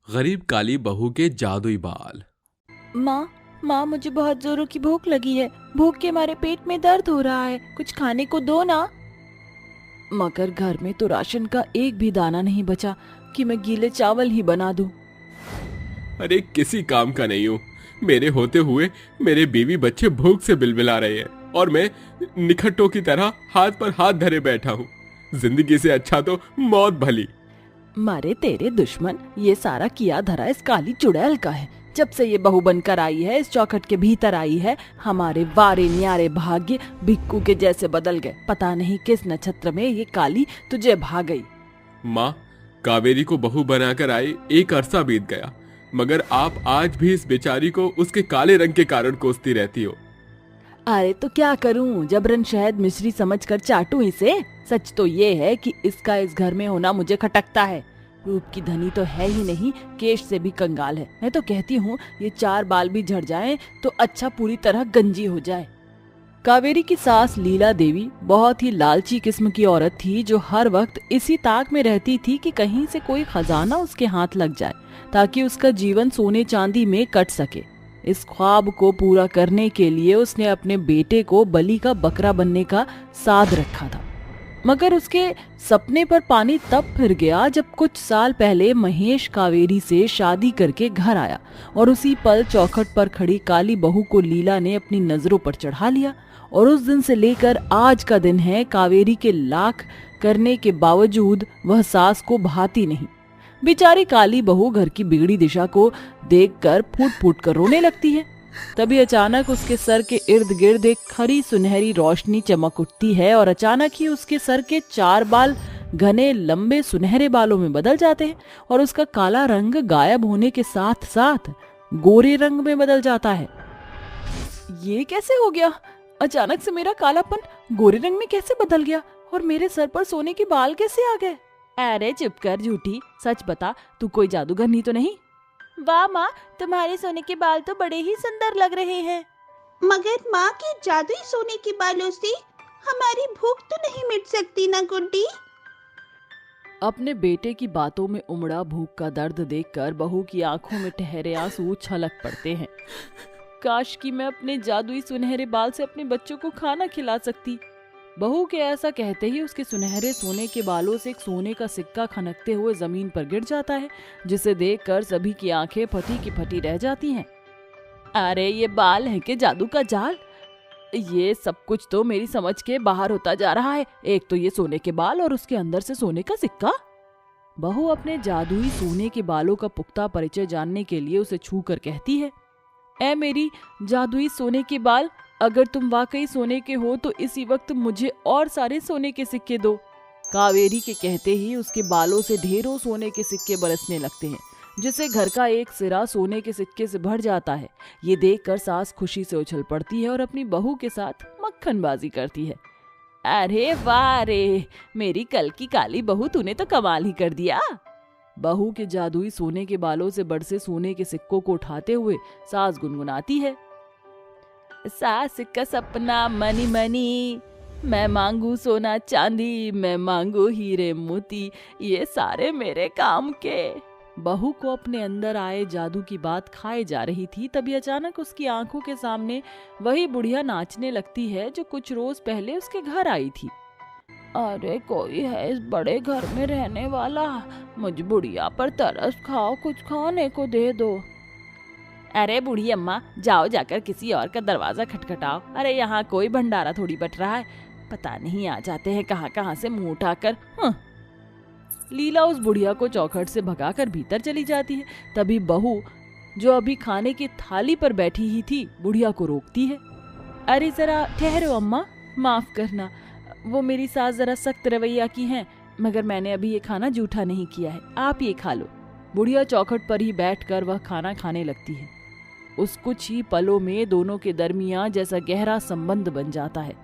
गरीब काली बहू के जादुई बाल। माँ माँ, मुझे बहुत जोरों की भूख लगी है। भूख के मारे पेट में दर्द हो रहा है, कुछ खाने को दो ना। मगर घर में तो राशन का एक भी दाना नहीं बचा कि मैं गीले चावल ही बना दूं। अरे किसी काम का नहीं हूँ। मेरे होते हुए मेरे बीवी बच्चे भूख से बिलबिला रहे हैं और मैं निखट्टों की तरह हाथ पर हाथ धरे बैठा हूँ। जिंदगी से अच्छा तो मौत भली। मारे तेरे दुश्मन, ये सारा किया धरा इस काली चुड़ैल का है। जब से ये बहू बनकर आई है, इस चौखट के भीतर आई है, हमारे वारे न्यारे भाग्य भिक्कू के जैसे बदल गए। पता नहीं किस नक्षत्र में ये काली तुझे भाग गई। माँ, कावेरी को बहू बनाकर आए एक अरसा बीत गया, मगर आप आज भी इस बेचारी को उसके काले रंग के कारण कोसती रहती हो। अरे तो क्या करूं, जबरन शहद मिश्री समझकर चाटूं इसे। सच तो ये है कि इसका इस घर में होना मुझे खटकता है। रूप की धनी तो है ही नहीं, केश से भी कंगाल है। मैं तो कहती हूँ ये 4 बाल भी झड़ जाएं तो अच्छा पूरी तरह गंजी हो जाए। कावेरी की सास लीला देवी बहुत ही लालची किस्म की औरत थी, जो हर वक्त इसी ताक में रहती थी कि कहीं से कोई खजाना उसके हाथ लग जाए ताकि उसका जीवन सोने चांदी में कट सके। इस ख्वाब को पूरा करने के लिए उसने अपने बेटे को बलि का बकरा बनने का साध रखा था। मगर उसके सपने पर पानी तब फिर गया जब कुछ साल पहले महेश कावेरी से शादी करके घर आया और उसी पल चौखट पर खड़ी काली बहू को लीला ने अपनी नजरों पर चढ़ा लिया। और उस दिन से लेकर आज का दिन है, कावेरी के लाख करने के बावजूद वह सास को भाती नहीं। बेचारी काली बहू घर की बिगड़ी दिशा को देखकर फूट फूट कर रोने लगती है। तभी अचानक उसके सर के इर्द गिर्द एक खरी सुनहरी रोशनी चमक उठती है और अचानक ही उसके सर के 4 बाल घने लंबे सुनहरे बालों में बदल जाते हैं और उसका काला रंग गायब होने के साथ साथ गोरे रंग में बदल जाता है। ये कैसे हो गया? अचानक से मेरा कालापन गोरे रंग में कैसे बदल गया और मेरे सर पर सोने के बाल कैसे आ गए? अरे चुप कर झूठी, सच बता, तू कोई जादूगरनी तो नहीं? वाह माँ, तुम्हारे सोने के बाल तो बड़े ही सुंदर लग रहे हैं। मगर माँ के जादुई सोने के बालों से हमारी भूख तो नहीं मिट सकती ना गुड्डी। अपने बेटे की बातों में उमड़ा भूख का दर्द देखकर बहू की आंखों में ठहरे आंसू छलक पड़ते हैं। काश कि मैं अपने जादुई सुनहरे बाल से अपने बच्चों को खाना खिला सकती। बहू के ऐसा कहते ही उसके सुनहरे सोने के बालों से एक सोने का सिक्का खनकते हुए जमीन पर गिर जाता है, जिसे देखकर सभी की आंखें फटी की फटी रह जाती हैं। अरे ये बाल है कि जादू का जाल? ये सब कुछ तो मेरी समझ के बाहर होता जा रहा है। एक तो ये सोने के बाल और उसके अंदर से सोने का सिक्का। बहू अपने जादुई सोने के बालों का पुख्ता परिचय जानने के लिए उसे छू कर कहती है, ऐ मेरी जादुई सोने के बाल, अगर तुम वाकई सोने के हो तो इसी वक्त मुझे और सारे सोने के सिक्के दो। कावेरी के कहते ही उसके बालों से ढेरों सोने के सिक्के बरसने लगते हैं, जिससे घर का एक सिरा सोने के सिक्के से भर जाता है। ये देखकर सास खुशी से उछल पड़ती है और अपनी बहू के साथ मक्खनबाजी करती है। अरे वाह रे, मेरी कल की काली बहू, तूने तो कमाल ही कर दिया। बहू के जादुई सोने के बालों से बरसे सोने के सिक्कों को उठाते हुए सास गुनगुनाती है, सास का सपना मनी मनी, मैं मांगू सोना चांदी, मैं मांगू हीरे मोती, ये सारे मेरे काम के। बहू को अपने अंदर आए जादू की बात खाए जा रही थी, तभी अचानक उसकी आंखों के सामने वही बुढ़िया नाचने लगती है जो कुछ रोज पहले उसके घर आई थी। अरे कोई है इस बड़े घर में रहने वाला? मुझ बुढ़िया पर तरस खाओ, कुछ खाने को दे दो। अरे बूढ़ी अम्मा, जाओ जाकर किसी और का दरवाजा खटखटाओ। अरे यहाँ कोई भंडारा थोड़ी बट रहा है, पता नहीं आ जाते हैं कहाँ कहाँ से मुंह उठाकर। लीला उस बुढ़िया को चौखट से भगाकर भीतर चली जाती है। तभी बहू, जो अभी खाने की थाली पर बैठी ही थी, बुढ़िया को रोकती है। अरे जरा ठहरो अम्मा, माफ करना, वो मेरी सास जरा सख्त रवैया की हैं, मगर मैंने अभी ये खाना जूठा नहीं किया है, आप ये खा लो। बुढ़िया चौखट पर ही बैठकर वह खाना खाने लगती है। उस कुछ ही पलों में दोनों के दरमियां जैसा गहरा संबंध बन जाता है।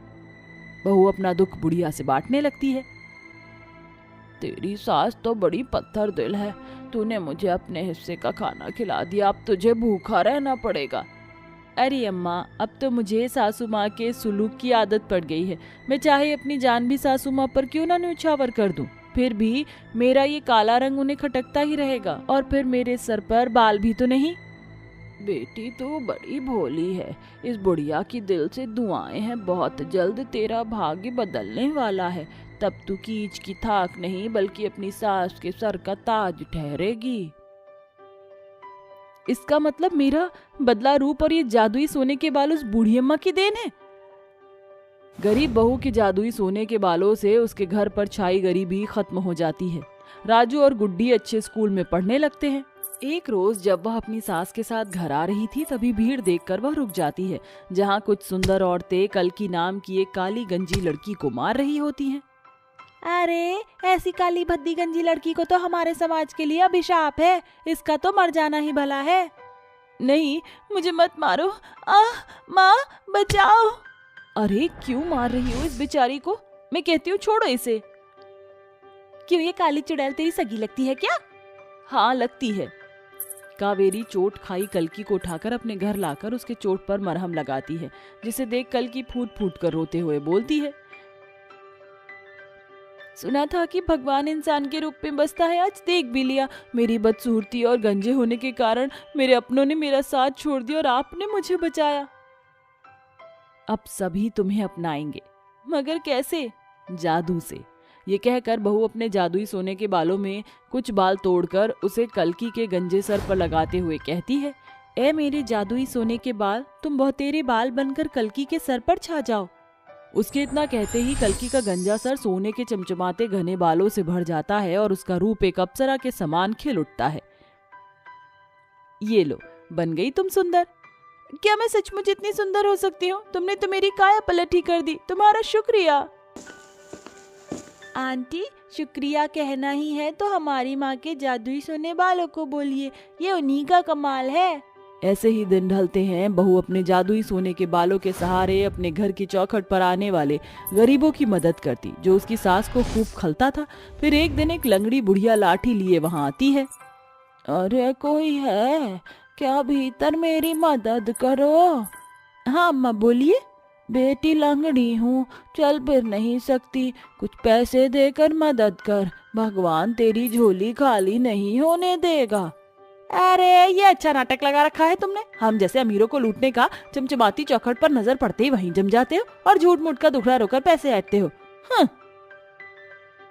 बहू अपना दुख बुढ़िया से बांटने लगती है। तेरी सास तो बड़ी पत्थर दिल है, तूने मुझे अपने हिस्से का खाना खिला दिया, अब तुझे भूखा रहना पड़ेगा। अरे अम्मा, अब तो मुझे सासू माँ के सुलूक की आदत पड़ गई है, मैं चाहे अपनी जान भी सासू माँ पर क्यों ना न्यौछावर कर दूं। फिर भी मेरा ये काला रंग उन्हें खटकता ही रहेगा। और फिर मेरे सर पर बाल भी तो नहीं। बेटी तो बड़ी भोली है, इस बुढ़िया की दिल से दुआएं हैं, बहुत जल्द तेरा भाग्य बदलने वाला है। तब तू कीच की थाक नहीं बल्कि अपनी सास के सर का ताज ठहरेगी। इसका मतलब मेरा बदला रूप और ये जादुई सोने के बाल उस बूढ़ी अम्मा की देन है। गरीब बहू के जादुई सोने के बालों से उसके घर पर छाई गरीबी खत्म हो जाती है। राजू और गुड्डी अच्छे स्कूल में पढ़ने लगते हैं। एक रोज जब वह अपनी सास के साथ घर आ रही थी, तभी भीड़ देखकर वह रुक जाती है, जहाँ कुछ सुंदर औरतें कल्की नाम की एक काली गंजी लड़की को मार रही होती हैं। अरे ऐसी काली भद्दी गंजी लड़की को तो हमारे समाज के लिए अभिशाप है, इसका तो मर जाना ही भला है। नहीं, मुझे मत मारो, माँ बचाओ। अरे क्यों मार रही हो इस बेचारी को? मैं कहती हूँ छोड़ो इसे। क्यों, ये काली चुड़ैल तेरी सगी लगती है क्या? हाँ लगती है। कावेरी चोट खाई कल्की को उठाकर अपने घर लाकर उसके चोट पर मरहम लगाती है, जिसे देख कल्की फूट फूट कर रोते हुए बोलती है, सुना था कि भगवान इंसान के रूप में बसता है, आज देख भी लिया। मेरी बदसूरती और गंजे होने के कारण मेरे अपनों ने मेरा साथ छोड़ दिया और आपने मुझे बचाया। अब सभी तुम्हें अपनाएंगे, मगर कैसे? जादू से। ये कहकर बहू अपने जादुई सोने के बालों में कुछ बाल तोड़कर उसे कल्की के गंजे सर पर लगाते हुए कहती है, ए मेरे जादुई सोने के बाल, तुम बहुतेरे बाल बनकर कल्की के सर पर छा जाओ। उसके इतना कहते ही कल्की का गंजा सर सोने के चमचमाते घने बालों से भर जाता है और उसका रूप एक अप्सरा के समान खिल उठता है। ये लो, बन गई तुम सुंदर। क्या मैं सचमुच इतनी सुंदर हो सकती हूँ? तुमने तो मेरी काया पलट ही कर दी, तुम्हारा शुक्रिया। आंटी, शुक्रिया कहना ही है तो हमारी माँ के जादुई सोने बालों को बोलिए, ये उन्हीं का कमाल है। ऐसे ही दिन ढलते हैं। बहू अपने जादुई सोने के बालों के सहारे अपने घर की चौखट पर आने वाले गरीबों की मदद करती, जो उसकी सास को खूब खलता था। फिर एक दिन एक लंगड़ी बुढ़िया लाठी लिए वहाँ आती है। अरे कोई है क्या भीतर? मेरी मदद करो। हाँ अम्मा बोलिए। बेटी लंगड़ी हूँ, चल फिर नहीं सकती, कुछ पैसे देकर मदद कर, भगवान तेरी झोली खाली नहीं होने देगा। अरे ये अच्छा नाटक लगा रखा है तुमने। हम जैसे अमीरों को लूटने का चमचमाती चौखट पर नजर पड़ते ही वहीं जम जाते हो और झूठ मूठ का दुखड़ा रोकर पैसे ऐंठते हो।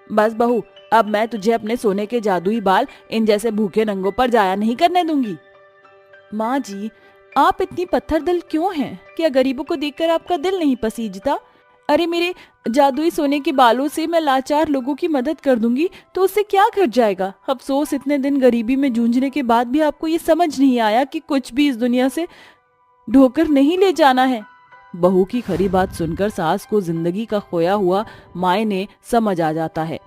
बस बहू, अब मैं तुझे अपने सोने के जादुई बाल इन जैसे भूखे नंगों पर जाया नहीं करने दूंगी। माँ जी, आप इतनी पत्थर दिल क्यों हैं? क्या गरीबों को देखकर आपका दिल नहीं पसीजता? अरे मेरे जादुई सोने के बालों से मैं लाचार लोगों की मदद कर दूंगी तो उससे क्या घट जाएगा? अफसोस इतने दिन गरीबी में जूझने के बाद भी आपको ये समझ नहीं आया कि कुछ भी इस दुनिया से ढोकर नहीं ले जाना है। बहू की खरी बात सुनकर सास को जिंदगी का खोया हुआ मायने समझ आ जाता है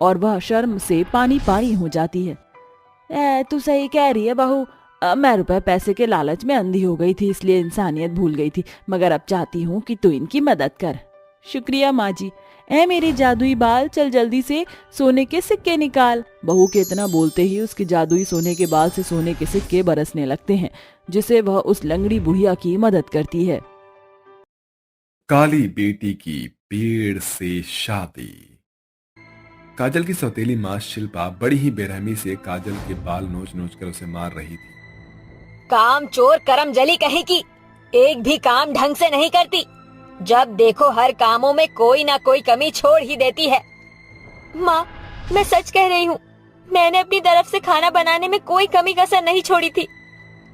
और वह शर्म से पानी पानी हो जाती है। तू सही कह रही है बहू, मैं रुपए पैसे के लालच में अंधी हो गई थी, इसलिए इंसानियत भूल गई थी, मगर अब चाहती हूँ कि तू इनकी मदद कर। शुक्रिया माँ जी। ऐ मेरे जादुई बाल, चल जल्दी से सोने के सिक्के निकाल। बहू के इतना बोलते ही उसके जादुई सोने के बाल से सोने के सिक्के बरसने लगते हैं, जिसे वह उस लंगड़ी बुढ़िया की मदद करती है। काली बेटी की पेड़ से शादी। काजल की सौतेली माँ शिल्पा बड़ी ही बेरहमी से काजल के बाल नोच नोच कर उसे मार रही थी। काम चोर करम जली कहीं की, एक भी काम ढंग से नहीं करती, जब देखो हर कामों में कोई ना कोई कमी छोड़ ही देती है। माँ, मैं सच कह रही हूँ, मैंने अपनी तरफ से खाना बनाने में कोई कमी कसर नहीं छोड़ी थी।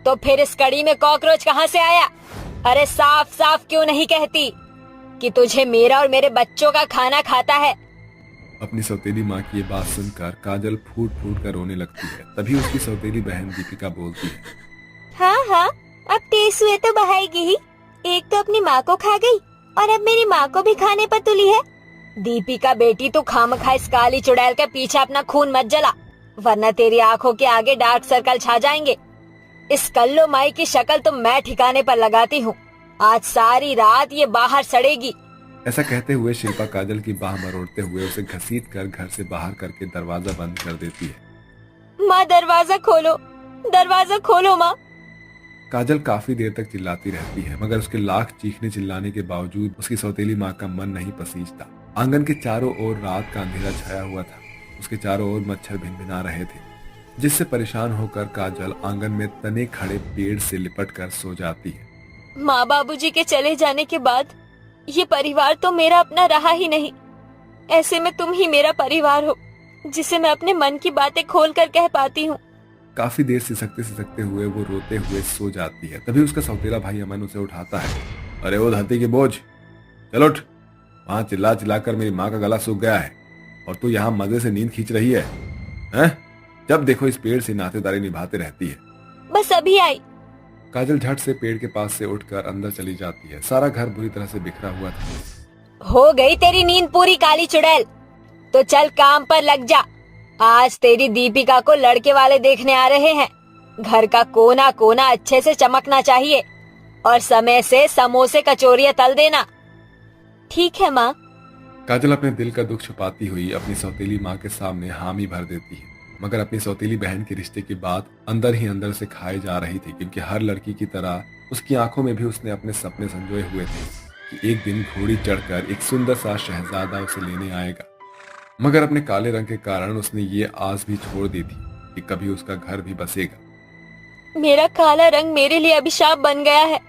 तो फिर इस कड़ी में कॉकरोच कहाँ से आया? अरे साफ साफ क्यों नहीं कहती कि तुझे मेरा और मेरे बच्चों का खाना खाता है? अपनी सौतेली माँ की ये बात सुनकर काजल फूट फूट कर रोने लगती है। तभी उसकी सौतेली बहन दीपिका बोलती है, हाँ, अब तेज हुए तो बहाएगी ही। एक तो अपनी माँ को खा गई और अब मेरी माँ को भी खाने पर तुली है। दीपिका बेटी, तू खामखा इस काली चुड़ैल के पीछे अपना खून मत जला, वरना तेरी आंखों के आगे डार्क सर्कल छा जाएंगे। इस कल्लो माई की शक्ल तो मैं ठिकाने पर लगाती हूँ, आज सारी रात ये बाहर सड़ेगी। ऐसा कहते हुए शिल्पा काजल की बाह मरोड़ते हुए उसे घसीट कर घर से बाहर करके दरवाजा बंद कर देती है। माँ दरवाजा खोलो, दरवाजा खोलो माँ। काजल काफी देर तक चिल्लाती रहती है, मगर उसके लाख चीखने चिल्लाने के बावजूद उसकी सौतेली माँ का मन नहीं पसीजता। आंगन के चारों ओर रात का अंधेरा छाया हुआ था। उसके चारों ओर मच्छर भिनभिना रहे थे, जिससे परेशान होकर काजल आंगन में तने खड़े पेड़ से लिपट कर सो जाती है। माँ बाबूजी के चले जाने के बाद ये परिवार तो मेरा अपना रहा ही नहीं। ऐसे में तुम ही मेरा परिवार हो, जिसे मैं अपने मन की बातें खोल कर कह पाती हूँ। काफी देर सिसकते हुए वो रोते हुए सो जाती है। तभी उसका सौतेला भाई अमन उसे उठाता है। अरे वो धरती की बोझ, चल उठ, वहां चिल्ला चिल्लाकर मेरी माँ का गला सूख गया है और तू यहाँ मजे से नींद खींच रही है, हैं? जब देखो इस पेड़ से नातेदारी निभाते रहती है। बस अभी आई। काजल झट से पेड़ के पास से उठकर अंदर चली जाती है। सारा घर बुरी तरह से बिखरा हुआ था। हो गई तेरी नींद पूरी काली चुड़ैल, तो चल काम पर लग जा। आज तेरी दीपिका को लड़के वाले देखने आ रहे हैं। घर का कोना कोना अच्छे से चमकना चाहिए और समय से समोसे कचौरियां तल देना। ठीक है माँ। काजल अपने दिल का दुख छुपाती हुई अपनी सौतेली माँ के सामने हामी भर देती है, मगर अपनी सौतेली बहन के रिश्ते की बात अंदर ही अंदर से खाए जा रही थी, क्योंकि हर लड़की की तरह उसकी आंखों में भी उसने अपने सपने संजोए हुए थे कि एक दिन घोड़ी चढ़कर एक सुंदर सा शहजादा उसे लेने आएगा। मगर अपने काले रंग के कारण उसने ये आस भी छोड़ दी थी कि कभी उसका घर भी बसेगा। मेरा काला रंग मेरे लिए अभिशाप बन गया है।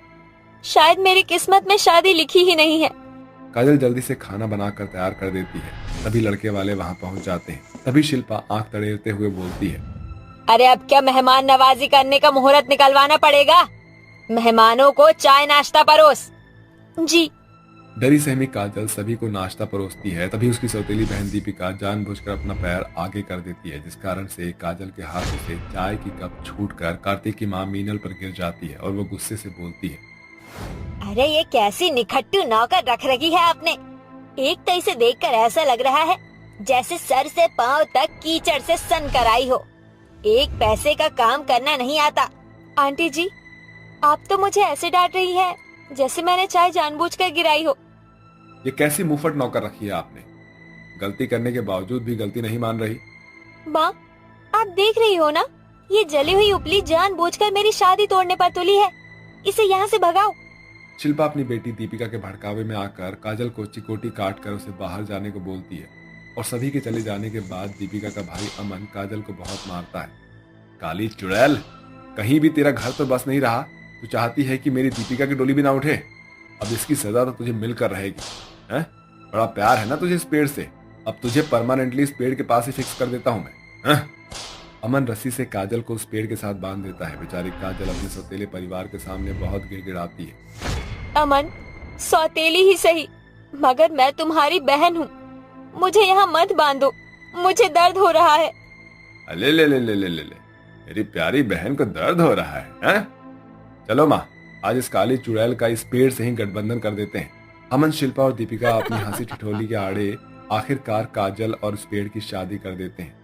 शायद मेरी किस्मत में शादी लिखी ही नहीं है। काजल जल्दी से खाना बनाकर तैयार कर देती है। तभी लड़के वाले वहां पहुंच जाते हैं। तभी शिल्पा आंख तड़ेरते हुए बोलती है, अरे अब क्या मेहमान नवाजी करने का मुहूर्त निकलवाना पड़ेगा? मेहमानों को चाय नाश्ता परोस। जी। डरी सहमी काजल सभी को नाश्ता परोसती है। तभी उसकी सौतेली बहन दीपिका जानबूझकर अपना पैर आगे कर देती है, जिस कारण से काजल के हाथों से चाय की कप छूटकर कार्तिक की मां मीनल पर गिर जाती है और वो गुस्से से बोलती है, अरे ये कैसी निखट्टू नौकर रख रखी है आपने। एक तो इसे देखकर ऐसा लग रहा है जैसे सर से पांव तक कीचड़ से सन कराई हो। एक पैसे का काम करना नहीं आता। आंटी जी, आप तो मुझे ऐसे डांट रही है जैसे मैंने चाय जानबूझकर गिराई हो। ये कैसी मुफट नौकर रखी है आपने? गलती करने के बावजूद भी गलती नहीं मान रही। माँ, आप देख रही हो ना, ये जली हुई उपली जानबूझकर मेरी शादी तोड़ने पर तुली है। इसे यहाँ से भगाओ। शिल्पा अपनी बेटी दीपिका के भड़कावे में आकर काजल को चिकोटी काट कर उसे बाहर जाने को बोलती है और सभी के चले जाने के बाद दीपिका का भाई अमन काजल को बहुत मारता है। काली चुड़ैल, कहीं भी तेरा घर तो बस नहीं रहा। तू चाहती है कि मेरी दीपिका की डोली भी ना उठे। अब इसकी सजा तो तुझे मिलकर रहेगी। हैं? बड़ा प्यार है ना तुझे इस पेड़ से। अब तुझे परमानेंटली इस पेड़ के पास ही फिक्स कर देता हूं मैं। हैं? अमन रस्सी से काजल को उस पेड़ के साथ बांध देता है। बेचारी काजल अपने सौतेले परिवार के सामने बहुत गिड़गिड़ाती है। अमन, सौतेली ही सही, मगर मैं तुम्हारी बहन हूँ। मुझे यहाँ मत बांधो, मुझे दर्द हो रहा है। ले ले ले ले ले ले ले, मेरी प्यारी बहन को दर्द हो रहा है, हैं? चलो माँ, आज इस काली चुड़ैल का इस पेड़ से ही गठबंधन कर देते हैं। अमन, शिल्पा और दीपिका अपनी हंसी ठिठोली के आड़े आखिरकार काजल और उस पेड़ की शादी कर देते हैं।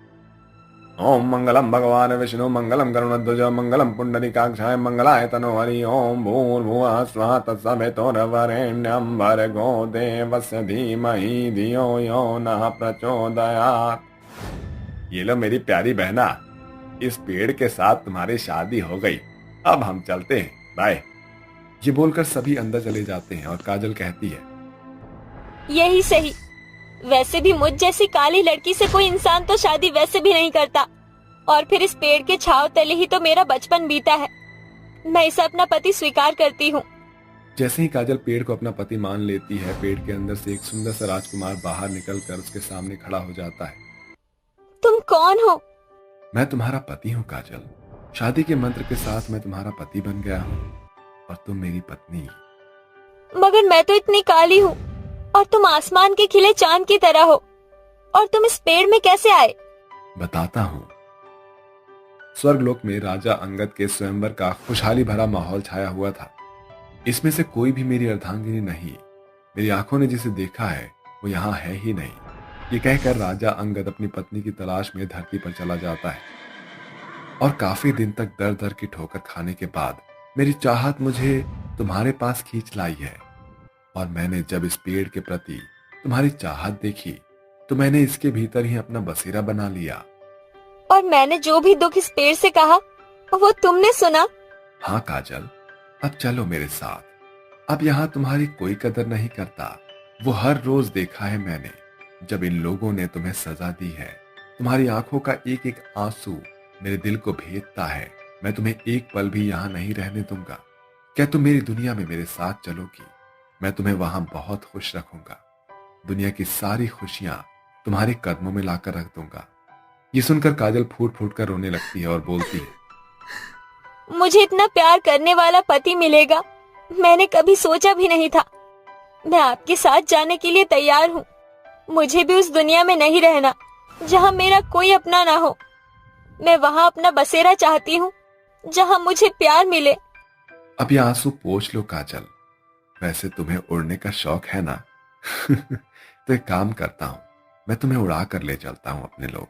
ओम मंगलम भगवान विष्णु मंगलम गरुड़ध्वज मंगलम पुंडरीकाक्षाय मंगलाय तनोहरि। ओम भूर्भुवः स्वः तत्सवितुर्वरेण्यं भर्गो देवस्य धीमहि धियो यो नः प्रचोदयात्। ये लो मेरी प्यारी बहना, इस पेड़ के साथ तुम्हारी शादी हो गई। अब हम चलते हैं, बाय। ये बोलकर सभी अंदर चले जाते हैं और काजल कहती है, यही सही। वैसे भी मुझ जैसी काली लड़की से कोई इंसान तो शादी वैसे भी नहीं करता, और फिर इस पेड़ के छांव तले ही तो मेरा बचपन बीता है। मैं इसे अपना पति स्वीकार करती हूँ। जैसे ही काजल पेड़ को अपना पति मान लेती है, पेड़ के अंदर से एक सुंदर सा राजकुमार बाहर निकलकर उसके सामने खड़ा हो जाता है। तुम कौन हो? मैं तुम्हारा पति हूँ काजल। शादी के मंत्र के साथ मैं तुम्हारा पति बन गया हूँ और तुम मेरी पत्नी। मगर मैं तो इतनी काली हूँ और तुम आसमान के खिले चांद की तरह हो, और तुम इस पेड़ में कैसे आए? बताता हूँ। स्वर्गलोक में राजा अंगद के स्वयंवर का खुशहाली भरा माहौल छाया हुआ था। इसमें से कोई भी मेरी अर्धांगिनी नहीं। मेरी आंखों ने जिसे देखा है वो यहाँ है ही नहीं। ये कहकर राजा अंगद अपनी पत्नी की तलाश में धरती पर चला जाता है और काफी दिन तक दर दर की ठोकर खाने के बाद मेरी चाहत मुझे तुम्हारे पास खींच लाई है। और मैंने जब इस पेड़ के प्रति तुम्हारी चाहत देखी तो मैंने इसके भीतर ही अपना बसेरा बना लिया। और मैंने जो भी दुख इस पेड़ से कहा वो तुमने सुना? हाँ काजल, अब चलो मेरे साथ। अब यहाँ तुम्हारी कोई कदर नहीं करता। वो हर रोज देखा है मैंने। जब इन लोगों ने तुम्हें सजा दी है तुम्हारी आंखों का एक एक आंसू मेरे दिल को भेदता है। मैं तुम्हें एक पल भी यहाँ नहीं रहने दूंगा। क्या तुम मेरी दुनिया में मेरे साथ चलोगी? मैं तुम्हें वहां बहुत खुश रखूंगा। दुनिया की सारी खुशियां तुम्हारे कदमों में लाकर रख दूंगा। ये सुनकर काजल फूट फूट कर रोने लगती है और बोलती है, मुझे इतना प्यार करने वाला पति मिलेगा, मैंने कभी सोचा भी नहीं था। मैं आपके साथ जाने के लिए तैयार हूँ। मुझे भी उस दुनिया में नहीं रहना जहाँ मेरा कोई अपना ना हो। मैं वहाँ अपना बसेरा चाहती हूँ जहाँ मुझे प्यार मिले। अब ये आंसू पोंछ लो काजल। वैसे तुम्हें उड़ने का शौक है ना? तो एक काम करता हूँ, मैं तुम्हें उड़ा कर ले चलता हूँ अपने लोग।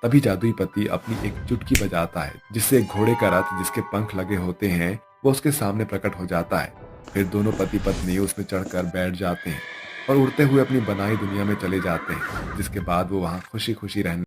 तभी जादुई पति अपनी एक चुटकी बजाता है, जिससे एक घोड़े का रथ जिसके पंख लगे होते हैं वो उसके सामने प्रकट हो जाता है। फिर दोनों पति पत्नी उसमें चढ़कर बैठ जाते हैं और उड़ते हुए अपनी बनाई दुनिया में चले जाते हैं, जिसके बाद वो वहां खुशी खुशी रहने